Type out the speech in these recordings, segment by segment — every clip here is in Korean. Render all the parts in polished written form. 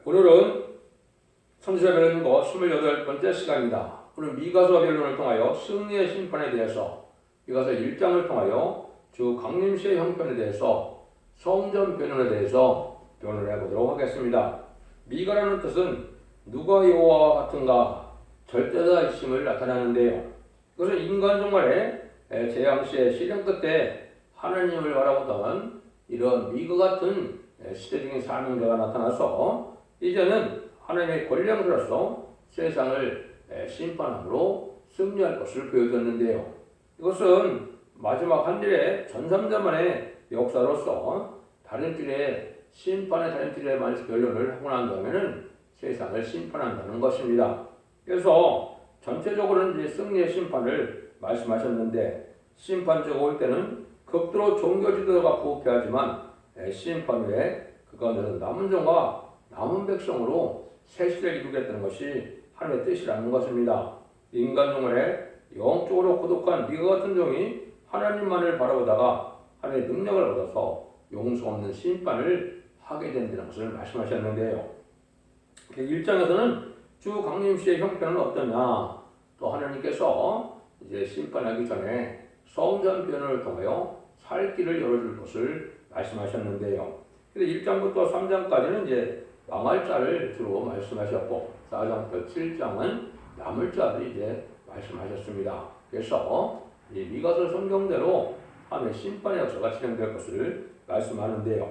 오늘은 선지자 변론과 28번째 시간입니다. 오늘 미가서 변론을 통하여 승리의 심판에 대해서, 미가서 1장을 통하여 주 강림시의 형편에 대해서, 성전 변론에 대해서 변론을 해보도록 하겠습니다. 미가라는 뜻은 누가 여호와와 같은가, 절대자이심을 나타내는데요. 이것은 인간 종말의 재앙시의 시련 끝에 하나님을 바라보던 이런 미가 같은 시대적인 사명자가 나타나서 이제는 하나님의 권량으로서 세상을 심판함으로 승리할 것을 보여줬는데요. 이것은 마지막 한 일의 전삼자만의 역사로서 다른 길의 심판의 다른 길의 변론을 하고 난 다음에는 세상을 심판한다는 것입니다. 그래서 전체적으로는 이제 승리의 심판을 말씀하셨는데, 심판자가 올 때는 극도로 종교 지도자가 부패하지만 심판 후에 그 가운데서 남은 종과 남은 백성으로 새 시대를 이루겠다는 것이 하나님의 뜻이라는 것입니다. 인간 종말에 영적으로 고독한 미가 같은 종이 하나님만을 바라보다가 하나님의 능력을 얻어서 용서 없는 심판을 하게 된다는 것을 말씀하셨는데요. 1장에서는 주 강림시의 형편은 어떠냐, 또 하나님께서 이제 심판하기 전에 성전 변호를 통하여 살 길을 열어줄 것을 말씀하셨는데요. 그래서 1장부터 3장까지는 이제 망할 자를 주로 말씀하셨고, 4장부터 7장은 남을 자를 이제 말씀하셨습니다. 그래서 이 미가서 성경대로 하나님의 심판의 역사가 진행될 것을 말씀하는데요.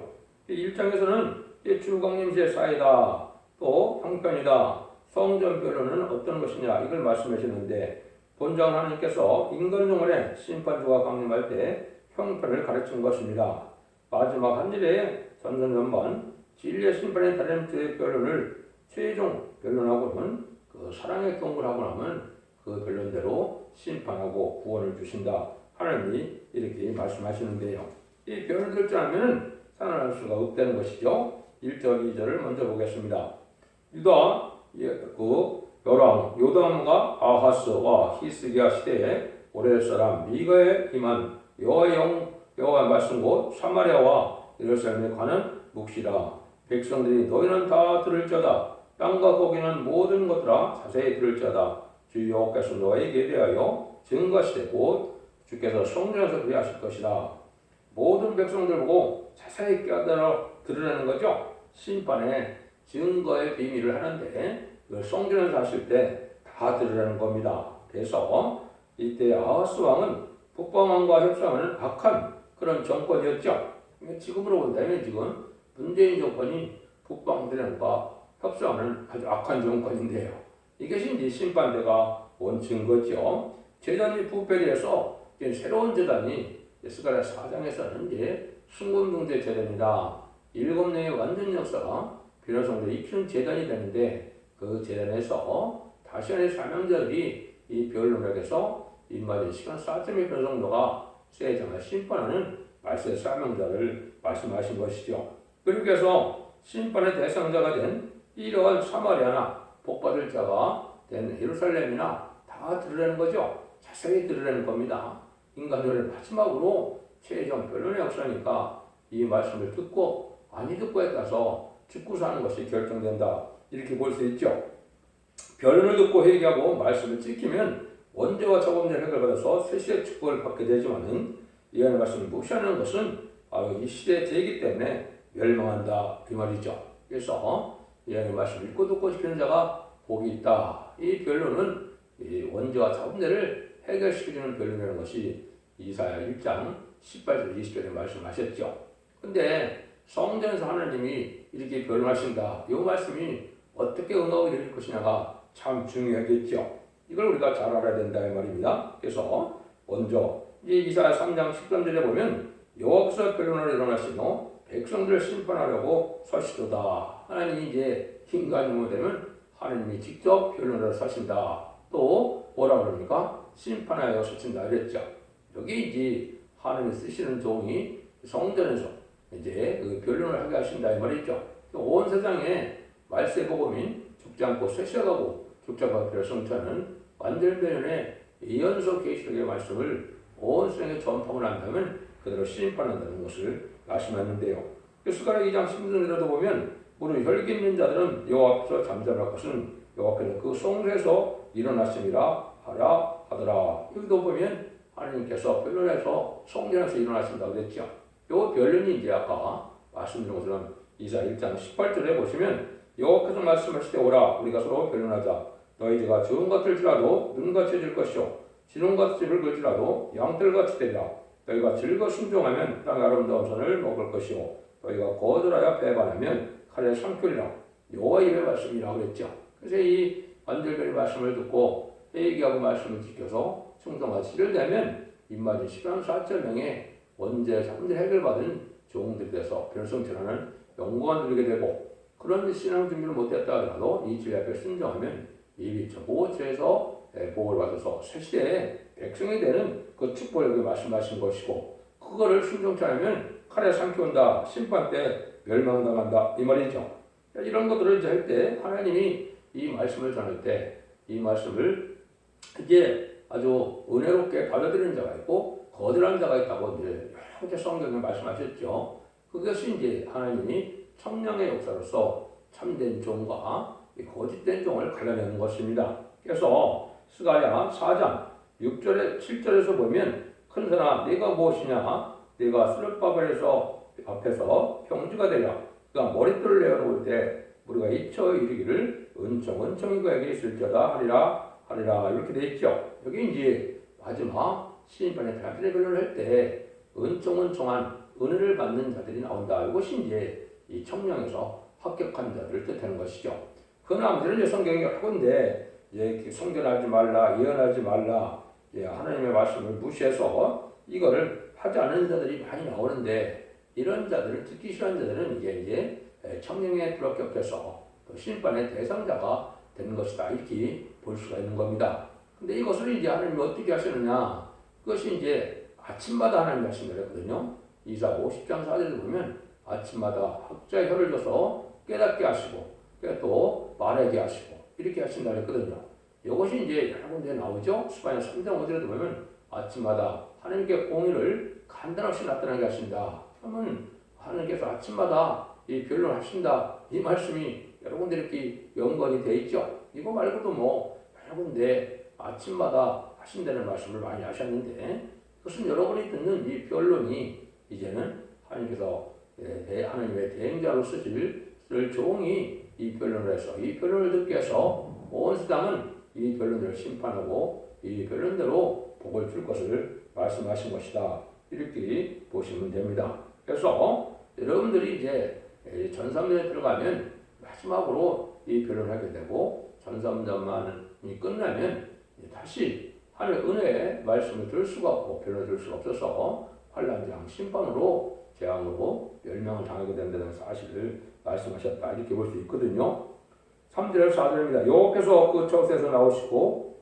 1장에서는 주 강림시의 사이다, 또 형편이다, 성전 변호는 어떤 것이냐, 이걸 말씀하셨는데, 본장 하나님께서 인간 종말에 심판주가 강림할 때 형편을 가르친 것입니다. 마지막 한 일에 전전전반 진리의 심판의 다른 변론을 최종 변론하고는 그 사랑의 경고를 하고 나면 그 변론대로 심판하고 구원을 주신다, 하나님이 이렇게 말씀하시는데요. 이 변을 들지 않으면 살아날 수가 없다는 것이죠. 1절 2절을 먼저 보겠습니다. 유다 요담과 아하스와 히스기야 시대에 오래 사람 미가에 임한 여호와의 말씀 곧 사마리아와 예루살렘에 관한 묵시라. 백성들이 너희는 다 들을지어다. 땅과 거기는 모든 것들아 자세히 들을지어다. 주 여호와께서 너희에게 대하여 증거하시되 곧 주께서 성전에서 그리하실 것이다. 모든 백성들 보고 자세히 깨달아 들으라는 거죠. 심판의 증거의 비밀을 하는데 성전에서 하실 때 다 들으라는 겁니다. 그래서 이때 아하스 왕은 북방왕과 협상하는 악한 그런 정권이었죠. 지금으로 본다면 지금 문재인 정권이 북방들과 협상하는 아주 악한 정권인데요. 이것이 이제 심판대가 온 증거죠. 재단이 부패돼서 새로운 재단이 스가랴 4장에서는 이제 순금동제 재단이다. 7년의 완전 역사가 비로소 입힌 재단이 되는데, 그 재단에서 다시 한의 사명자들이 이 변론에서 임마진 시간 4.2편 정도가 세상을 심판하는 말세 사명자를 말씀하신 것이죠. 그리고 해서 심판의 대상자가 된 이러한 사마리아나 복받을 자가 된 예루살렘이나 다 들으라는 거죠. 자세히 들으라는 겁니다. 인간들의 마지막으로 최종 변론의 역사니까 이 말씀을 듣고 아니 듣고에 따라서 죽고 사는 것이 결정된다, 이렇게 볼 수 있죠. 변론을 듣고 회개하고 말씀을 지키면 원죄와 저범죄를 해결받아서 새시대 축복을 받게 되지만은 이하의 말씀을 무시하는 것은 이 시대의 죄이기 때문에 멸망한다, 이 말이죠. 그래서 이하의 말씀을 읽고 듣고 지키는 자가 복이 있다. 이 변론은 이 원죄와 저범죄를 해결시켜주는 변론이라는 것이 이사야 1장 18절 20절에 말씀하셨죠. 근데 성전에서 하나님이 이렇게 변론하신다, 이 말씀이 어떻게 응하고 이룰 것이냐가 참 중요하겠죠. 이걸 우리가 잘 알아야 된다, 이 말입니다. 그래서 먼저 이사야 3장 13절에 보면 여호와께서 변론을 일어나시며 백성들을 심판하려고 서시도다. 하나님이 이제 인간이 되면 하나님이 직접 변론을 서신다. 또 뭐라 그럽니까? 심판하여 서신다 이랬죠. 여기 이제 하나님이 쓰시는 종이 성전에서 이제 그 변론을 하게 하신다, 이 말이죠. 온 세상에 말세 복음이 죽지 않고 쇠쇠가고 죽자가 되어 성취하는 완전 변론의 예언서 계시록의 말씀을 온 세상에 전파하고 난다면 그대로 심판한다는 것을 말씀하는데요. 스가랴 2장 10절에도 보면 무릇 혈기 있는 자들은 여호와 앞에서 잠잠할 것은 여호와께서 그 성소에서 일어나심이라 하라 하더라. 여기도 보면 하나님께서 변론에서 성전에서 일어나신다고 그랬죠. 요 변론이 이제 아까 말씀드린 것처럼 이사 1장 18절에 보시면 여호와께서 말씀하시되 오라 우리가 서로 변론하자. 너희 죄가 적은 것들지라도 눈같이 질 것이요 진홍같이 붉을지라도 양털같이 되리라. 너희가 즐거 순종하면 땅의 아름다운 선을 먹을 것이요 너희가 거절하여 배반하면 칼에 삼키리라. 여호와 입의 말씀이라 그랬죠. 그래서 이 완전별의 말씀을 듣고 회개하고 말씀을 지켜서 충성하시를 되면 입맞은 10장 4절명에 원죄 3대 해결받은 종들이 돼서 별성전하는 영광을 누리게 되고 그런 신앙 준비를 못했다 하더라도 이 주의 앞에 순종하면 이미 보호처에서 복을 받아서 새시대에 백성이 되는 그 축복을 말씀하신 것이고 그거를 순종치 않으면 칼에 삼켜온다 심판 때 멸망당한다 이 말이죠. 이런 것들을 이제 할 때 하나님이 이 말씀을 전할 때 이 말씀을 이제 아주 은혜롭게 받아들이는 자가 있고 거절하는 자가 있다고 이제 여러 가지 성경에 말씀하셨죠. 그것이 이제 하나님이 성령의 역사로서 참된 종과 거짓된 종을 갈라내는 것입니다. 그래서 스가랴 4장 6절에 7절에서 보면 큰사나 네가 무엇이냐 네가 스룹바벨에서 앞에서 평지가 되라. 그가 머릿돌을 내어놓을 때 우리가 잊혀 이르기를 은총이 그에게 있을지어다 하리라 이렇게 되어 있죠. 여기 이제 마지막 시인판에 다윗의 변론을 할 때 은총한 은혜를 받는 자들이 나온다. 이것이 이제 이 청량에서 합격한 자들을 뜻하는 것이죠. 그 나머지는 이제 성경이 여러 군데 이제 성결하지 말라, 예언하지 말라, 하나님의 말씀을 무시해서 이거를 하지 않는 자들이 많이 나오는데 이런 자들을 듣기 싫어하는 자들은 이제 청량에 불합격해서 심판의 대상자가 되는 것이다 이렇게 볼 수가 있는 겁니다. 근데 이것을 이제 하나님이 어떻게 하시느냐? 그것이 이제 아침마다 하나님이 하신 거거든요. 이사 50장 4절에 보면 아침마다 학자의 혀를 줘서 깨닫게 하시고 또 말하게 하시고 이렇게 하신다 그랬거든요. 이것이 이제 여러 군데 나오죠. 스바냐 3장 5절에도 보면 아침마다 하나님께 공의를 간단없이 나타나게 하신다. 그러면 하나님께서 아침마다 이 변론하신다. 이 말씀이 여러 군데 이렇게 연관이 되어 있죠. 이거 말고도 뭐 여러 군데 아침마다 하신다는 말씀을 많이 하셨는데 그것은 여러분이 듣는 이 변론이 이제는 하나님께서 하나님의 대행자로 쓰실 종이 이 변론을 해서 이 변론을 듣게 해서 온 세상은 이 변론을 심판하고 이 변론대로 복을 줄 것을 말씀하신 것이다. 이렇게 보시면 됩니다. 그래서 여러분들이 이제 전삼년에 들어가면 마지막으로 이 변론을 하게 되고 전삼년만이 끝나면 다시 하늘 은혜의 말씀을 들을 수가 없고 변론을 들을 수가 없어서 환란장 심판으로 재앙으로 멸망을 당하게 된다는 사실을 말씀하셨다. 이렇게 볼 수 있거든요. 3절 4절입니다. 여호와께서 그 처소에서 나오시고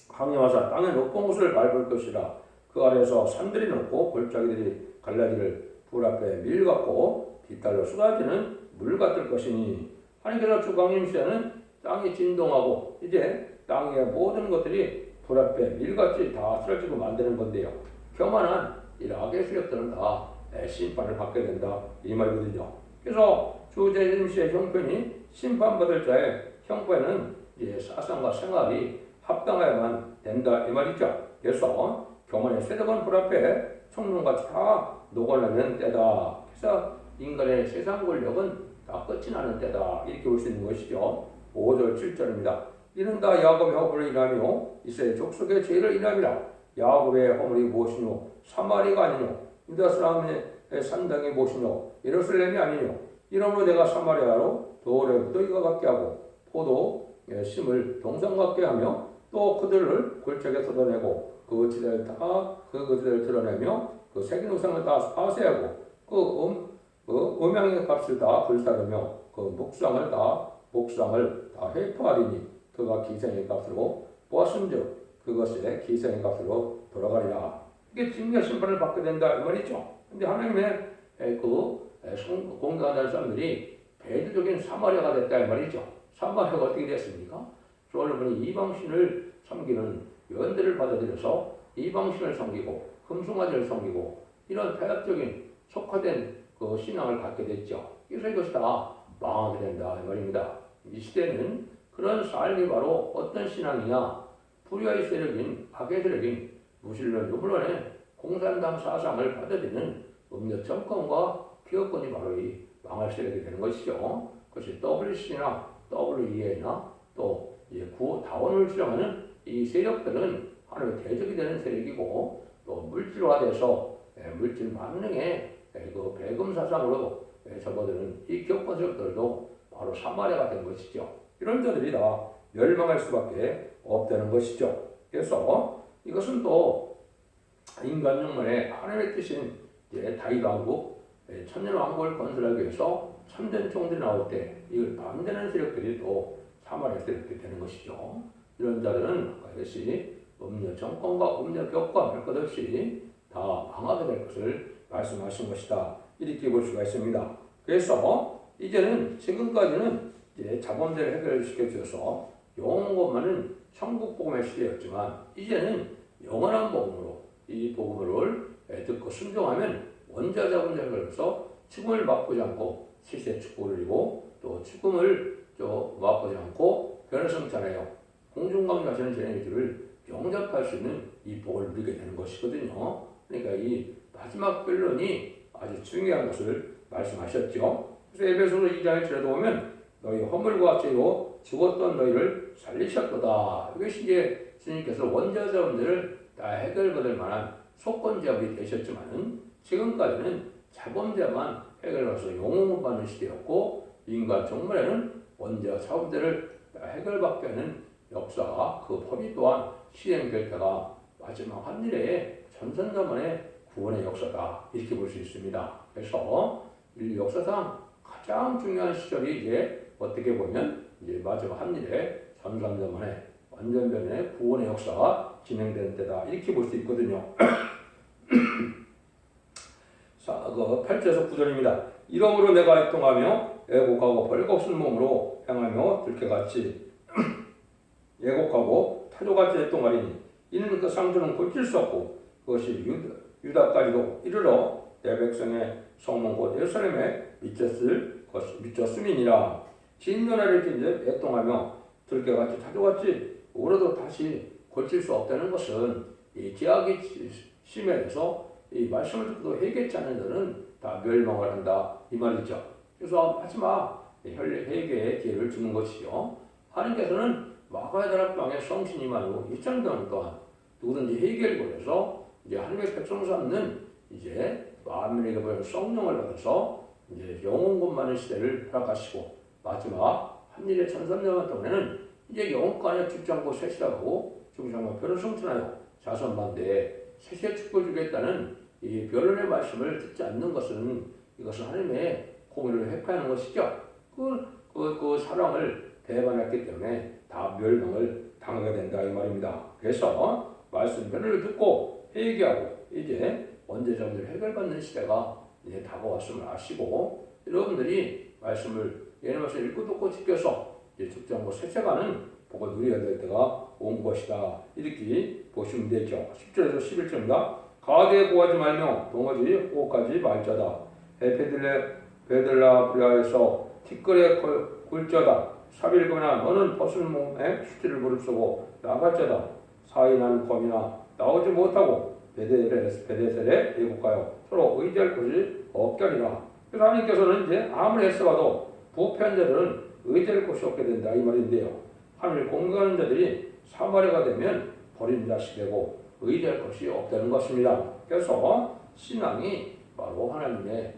항해하사 땅의 높은 곳을 밟을 것이라. 그 아래에서 산들이 높고 골짜기들이 갈라지를 불 앞에 밀 같고 뒤탈로 쏟아지는 물 같을 것이니 하나님께서 주광임 시에는 땅이 진동하고 이제 땅의 모든 것들이 불 앞에 밀같이 다 쓰러지고 만드는 건데요. 교만한 이 악의 세력들은 다 심판을 받게 된다 이 말이거든요. 그래서 주제임시의 형편이 심판받을 자의 형편은 사상과 생활이 합당해야만 된다 이 말이죠. 그래서 교만의 세력은 불 앞에 총론같이 다 녹아내는 때다. 그래서 인간의 세상 권력은 다 끝이 나는 때다 이렇게 볼 수 있는 것이죠. 5절 7절입니다. 이는 다 야곱의 허물을 인하며 이스라엘 족속의 죄를 인함이라. 야곱의 허물이 무엇이뇨? 사마리가 아니뇨? 유다 사람의 산당이 무엇이뇨? 예루살렘이 아니뇨? 이러므로 내가 사마리아로 돌의 무더기가 같게 하고 포도 심을 동상 같게 하며 또 그들을 골짜기에 쏟아내고 그 지대를 다 그 지대를 드러내며 그 새긴 우상을 다 파쇄하고 그 음양의 값을 다 불사르며 그 목상을 다 회파하리니 그가 기생의 값으로 보았은즉 그것의 기생의 값으로 돌아가리라. 이게 진짜 심판을 받게 된다 이 말이죠. 근데 하나님의 공경하는 사람들이 배도적인 사마리아가 됐다 이 말이죠. 사마리아가 어떻게 됐습니까? 솔로몬이 이방신을 섬기는 연대를 받아들여서 이방신을 섬기고 금송아지를 섬기고 이런 폐합적인 속화된 그 신앙을 갖게 됐죠. 그래서 이것이 다 망하게 된다 이 말입니다. 이 시대는 그런 삶이 바로 어떤 신앙이냐? 불의의 세력인 악의 세력인 무신론 유물론의 공산당 사상을 받아들이는 음료 정권과 기업권이 바로 이 망할 세력이 되는 것이죠. 그것이 WC나 WEA나 또 구호 다원을 주장하는 이 세력들은 하나의 대적이 되는 세력이고 또 물질화돼서 물질 만능의 그 배금 사상으로 접어드는 이 기업권 세력들도 바로 사마리아가 된 것이죠. 이런 자들이 다 멸망할 수밖에 없다는 것이죠. 그래서 이것은 또 인간 영혼의 하나님의 뜻인 다윗왕국 천년왕국을 건설하기 위해서 참된 종들이 나올 때 이걸 반대하는 세력들이 또 사마리아 세력들이 되는 것이죠. 이런 자들은 이것이 음료 정권과 음료 격과 할 것 없이 다 망하게 될 것을 말씀하신 것이다. 이렇게 볼 수가 있습니다. 그래서 이제는 지금까지는 자본주의를 해결시켜 주셔서 영원한 것만은 천국 복음의 시대였지만 이제는 영원한 복음으로 이 복음을 듣고 순종하면 원자 자본주의를 걸어서 죽음을 맛보지 않고 세세 축복을 누리고 또 죽음을 맛보지 않고 변화성찬하여 공중강조하시는 진행의 길을 영접할 수 있는 이 복을 누리게 되는 것이거든요. 그러니까 이 마지막 변론이 아주 중요한 것을 말씀하셨죠. 그래서 에베소서 2장에 들여다보면 너희 허물과 죄로 죽었던 너희를 살리셨도다. 이것이 이제 주님께서 원자자원들을 다 해결받을 만한 속건제업이 되셨지만은 지금까지는 자본제만 해결받아서 영웅을 받는 시대였고 인간 정말에는 원자 자원들을 다 해결받게 하는 역사가 그 법이 또한 시행될 때가 마지막 한일의 전선자만의 구원의 역사다 이렇게 볼 수 있습니다. 그래서 인류 역사상 가장 중요한 시절이 이제 어떻게 보면 이제 마지막 한일의 전선자만의 완전변의 구원의 역사가 진행되는 때다 이렇게 볼 수 있거든요. 자, 그 8절에서 9절입니다. 이러므로 내가 애통하며 애곡하고 벌거벗은 몸으로 향하며 들깨같이 애곡하고 타조같이 애통하리니 이는 그 상처는 고칠 수 없고 그것이 유다까지도 이르러 내 백성의 성문 곧 예루살렘에 미쳤음이니라. 진노를 이렇게 이제 애통하며 들깨같이 타조같이 울어도 다시 고칠 수 없다는 것은 이 제약이 심해서 이 말씀을 듣고도 회개치 않는 자는 다 멸망을 한다 이 말이죠. 그래서 마지막 회개의 기회를 주는 것이죠. 하나님께서는 마가의 다락방에 성신이 임하고 2000년 동안 누구든지 회개를 보여서 이제 하나님의 백성 삼는 이제 만민에게 보이는 성령을 받아서 이제 영원권만의 시대를 허락하시고 마지막 한일의 1300년 동안에는 이제 영원간에 죽지 않고 세시하고 죽지 않고 별을 성천하여 자선반대에 세세 축복을 주겠다는 이 변론의 말씀을 듣지 않는 것은 이것은 하나님의 공의를 회파하는 것이죠. 그 사랑을 배반했기 때문에 다 멸망을 당하게 된다 이 말입니다. 그래서 말씀 변론을 듣고 회개하고 이제 원죄자들 해결받는 시대가 이제 다가왔음을 아시고 여러분들이 말씀을 예언의 말씀 읽고 듣고 지켜서 이제 죽지 않고 세세가는 복을 누려야 될 때가 온 것이다 이렇게 보시면 되죠. 10절에서 11절입니다. 가대에 구하지 말며 동어지 호까지 말자다. 베들라브리아에서 티끌에 굴자다. 사빌거나 너는 벗은 몸에 수치를 무릅쓰고 나갈자다. 사인한 검이나 나오지 못하고 베데셀에 예국가요. 서로 의지할 곳이 없겠니라. 그래서 하나님께서는 이제 아무리 애써봐도 부패한 자들은 의지할 곳이 없게 된다 이 말인데요. 하나님을 공경하는 자들이 사마리아가 되면 버린 자식 되고 의지할 것이 없다는 것입니다. 그래서 신앙이 바로 하나님의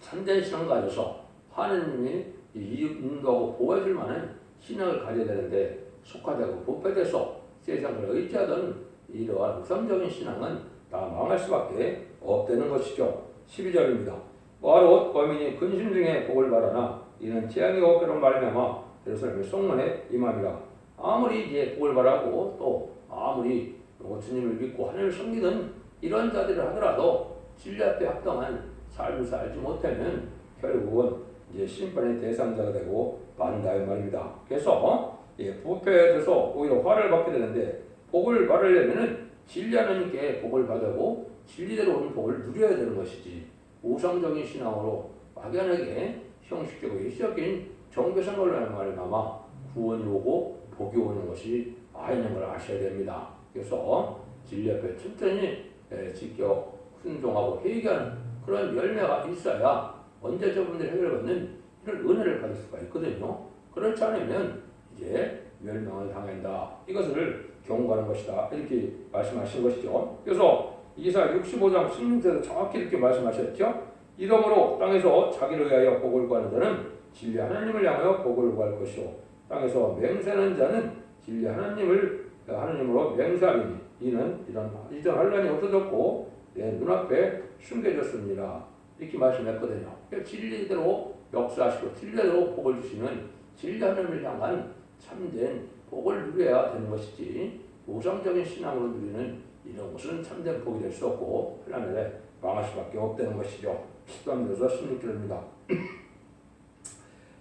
참된 신앙을 가져서 하나님이 인도하고 보호해줄 만한 신앙을 가져야 되는데 속화되고 부패돼서 세상을 의지하던 이러한 우상적인 신앙은 다 망할 수밖에 없다는 것이죠. 12절입니다. 바로 거민이 근심 중에 복을 바라나 이는 재앙이 없기로 말미암아 예루살렘의 성문에 임함이라. 아무리 이제 복을 바라고 또 아무리 주님을 믿고 하나님을 섬기는 이런 자들을 하더라도 진리 앞에 합당한 삶을 살지 못하면 결국은 이제 심판의 대상자가 되고 만다 이 말입니다. 그래서 부패돼서 오히려 화를 받게 되는데 복을 받으려면은 진리 하나님께 복을 받고 진리대로 오는 복을 누려야 되는 것이지 우상적인 신앙으로 막연하게 형식적이고 일시적인 정교생활로 말미암아 구원이 오고 복이 오는 것이 아니는 걸 아셔야 됩니다. 그래서 진리 앞에 천천히 지켜 순종하고 회개하는 그런 열매가 있어야 언제 저분들이 해결받는 이런 은혜를 받을 수가 있거든요. 그렇지 않으면 이제 멸망을 당한다. 이것을 경고하는 것이다. 이렇게 말씀하신 것이죠. 그래서 이사야 65장 16절에서 정확히 이렇게 말씀하셨죠. 이러므로 땅에서 자기를 위하여 복을 구하는 자는 진리 하나님을 향하여 복을 구할 것이요 땅에서 맹세하는 자는 진리 하나님으로 맹세하리니 이는 이전 환란이 없어졌고 내 눈앞에 숨겨졌습니다. 이렇게 말씀했거든요. 진리대로 역사하시고 진리대로 복을 주시는 진리 하나님을 향한 참된 복을 누려야 되는 것이지 우상적인 신앙으로 누리는 이런 것은 참된 복이 될 수 없고 환란에 망할 수밖에 없다는 것이죠. 13절에서 16절입니다.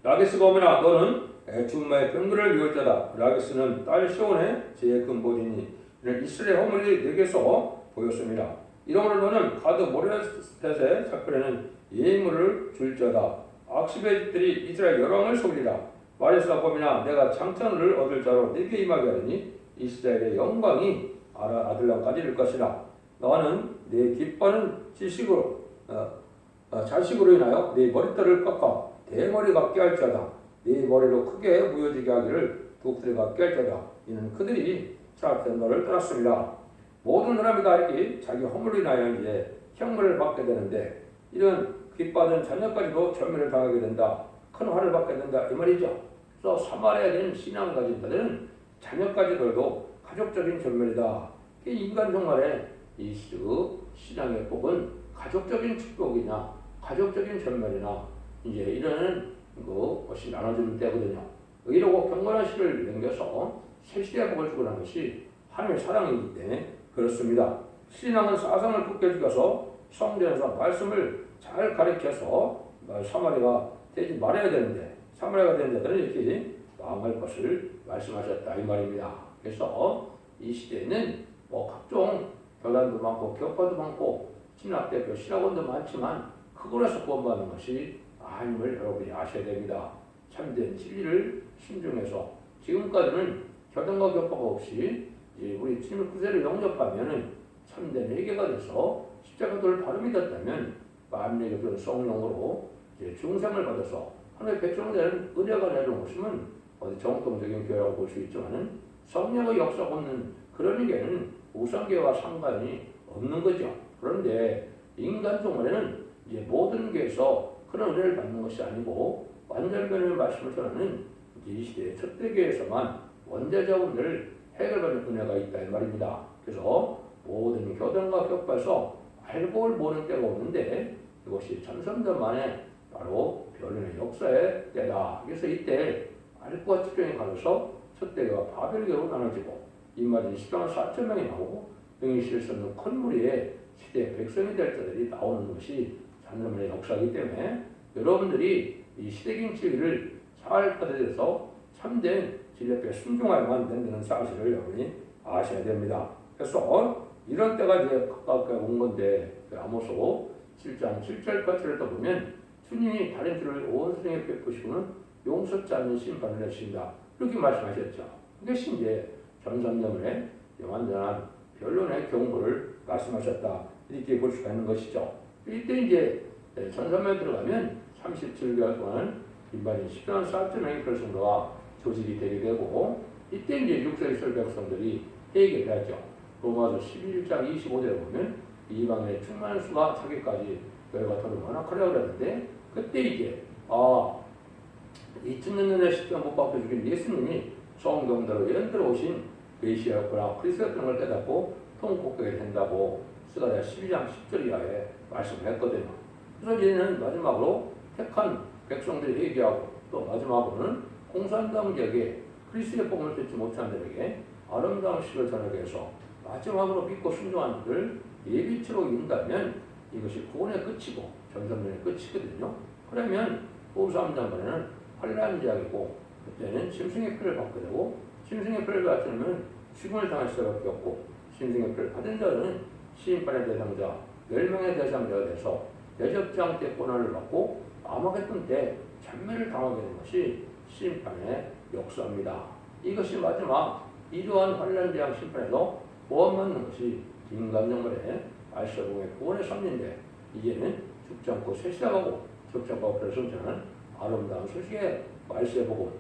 라게스가 오매나 너는 주마의 병거를 이을 자다. 라게스는 딸 시온의 제 근본이니 이는 이스라엘 허물이 내게서 보였습니다. 이러므로 너는 가드 모레셋의 작별에는 예물을 줄 자다. 악십의 집들이 이스라엘 여왕을 속이리라. 말에서 보미나 내가 창천을 얻을 자로 네게 임하게 하리니 이스라엘의 영광이 아들랑까지 이를 것이라. 너는 내 기뻐하는 자식으로 인하여 네 머리털을 깎아 대머리 같게 할 자다. 네 머리로 크게 무효지게 하기를 독수리 같게 할 자다. 이는 그들이 사악된 너를 떠났습니다. 모든 사람이 다 이렇게 자기 허물로 인하여 이제 형벌을 받게 되는데 이런 기뻐하는 자녀까지도 전멸을 당하게 된다. 큰 화를 받게 된다. 이 말이죠. 그래서 사마리아에 대한 신앙을 가진 자들은 자녀까지들도 가족적인 전멸이다. 인간 생활의 이 신앙의 복은 가족적인 축복이나 가족적인 전멸이나 이제 이런 것이 나눠지는 때거든요. 이러고 경건한 씨를 남겨서 새시대의 복을 주고 난 것이 하나님의 사랑이기 때문에 그렇습니다. 신앙은 사상을 굳게 죽여서 성전에서 말씀을 잘 가르쳐서 사마리아가 되지 말아야 되는데 사마리아가 된 자들은 이렇게 망할 것을 말씀하셨다 이 말입니다. 그래서 이 시대에는 각종 교단도 많고 교파도 많고 신학대표 신학원도 많지만 그걸에서 구원받는 것이 아님을 여러분이 아셔야 됩니다. 참된 진리를 신중해서 지금까지는 교단과 교파가 없이 우리 주님의 구세를 영접하면은 참된 회개가 돼서 십자가도를 발음이 됐다면 만민에게 그런 성령으로 중생을 받아서 하나님의 백성되는 은혜가 내려온 것이면 어디 정통적인 교회라고 볼 수 있지만은 성령의 역사가 없는 그런 의견은 우상교회와 상관이 없는 거죠. 그런데 인간 종말에는 이제 모든 교회에서 그런 은혜를 받는 것이 아니고 완전변의 말씀을 전하는 이 시대의 첫대교회에서만 원죄자분들을 해결받는 은혜가 있다 이 말입니다. 그래서 모든 교단과 교파에서 알고 모르는 때가 없는데 이것이 천성전 만에 바로 변론의 역사의 때다. 그래서 이때 알고와 측정이 가려서 첫대교가 바벨교로 나눠지고 인마진 10만 4천 명이 나오고 병이 실을 수 없는 큰 무리의 시대 백성이 될 자들이 나오는 것이 천년만의 역사이기 때문에 여러분들이 이 시대적인 진리를 잘 받아들여서 참된 진리 앞에 순종하여만 된다는 사실을 여러분이 아셔야 됩니다. 그래서 이런 때가 이제 가까이 온 건데 아모스 7장 7절 8절을 또 보면 주님이 다른 길을 온 세상에 베푸시고는 용서치 않는 심판을 내신다. 이렇게 말씀하셨죠. 이것이 이제 전선점의 완전한 변론의 경고를 말씀하셨다. 이렇게 볼 수가 있는 것이죠. 이때 이제 전선면에 들어가면 37개월 동안 일반인 10만 4천 명의 백성들과 조직이 되게 되고 이때 이제 6세 이스라엘 백성들이 회개를 하죠. 로마서 11장 25절에 보면 이방인의 충만한 수가 차기까지 열과 터를 완악하려고 그러는데 그때 이제 2000년에 십자가 못 박혀 죽인 예수님이 성경대로 예언대로 오신 메시아였구나 그리스도였던 걸 깨닫고 통곡하게 된다고 스가랴 12장 10절 이하에 말씀했거든요. 그래서 이제는 마지막으로 택한 백성들이 회개하고 또 마지막으로는 공산당 지역에 그리스도의 복음을 듣지 못한 자에게 아름다운 시를 전하게 해서 마지막으로 믿고 순종한 자들 예비치로 인다면 이것이 구원의 끝이고 전선전의 끝이거든요. 그러면 후삼장반에는 환란지역이고 그때는 짐승의 표를 받게 되고 짐승의 표를 받지 않으면 죽음을 당할 수밖에 없고 짐승의 표를 받은 자는 시인판의 대상자, 멸망의 대상자가 돼서 대적장 때 고난을 받고 아마겟돈 때 전멸을 당하게 된 것이 심판의 역사입니다. 이것이 마지막 이러한 환란재앙 심판에서 보험받는 것이 인간 영혼의 말세복의 구원의 섭리인데 이제는 죽지 않고 쇠시당하고 죽지 않고 별승자는 아름다운 소식의 말세복음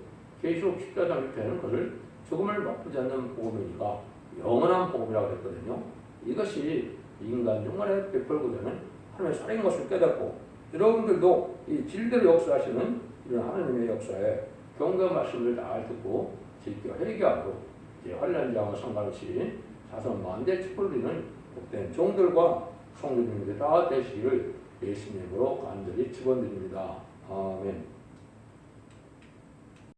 계시록 14장 6절에는 그것을 죽음을 맛보지 않는 복음이니까 영원한 복음이라고 했거든요. 이것이 인간 영혼의 베풀고자는 하나님의 살인 것을 깨닫고 여러분들도 이 진리대로 역사하시는 이런 하나님의 역사에 경고의 말씀을 잘 듣고 지켜 회개하고 이제 환란장과 상관없이 자선 만대 축복을 드리는 복된 종들과 성도님들 다 되시기를 예수님으로 간절히 축원드립니다. 아멘.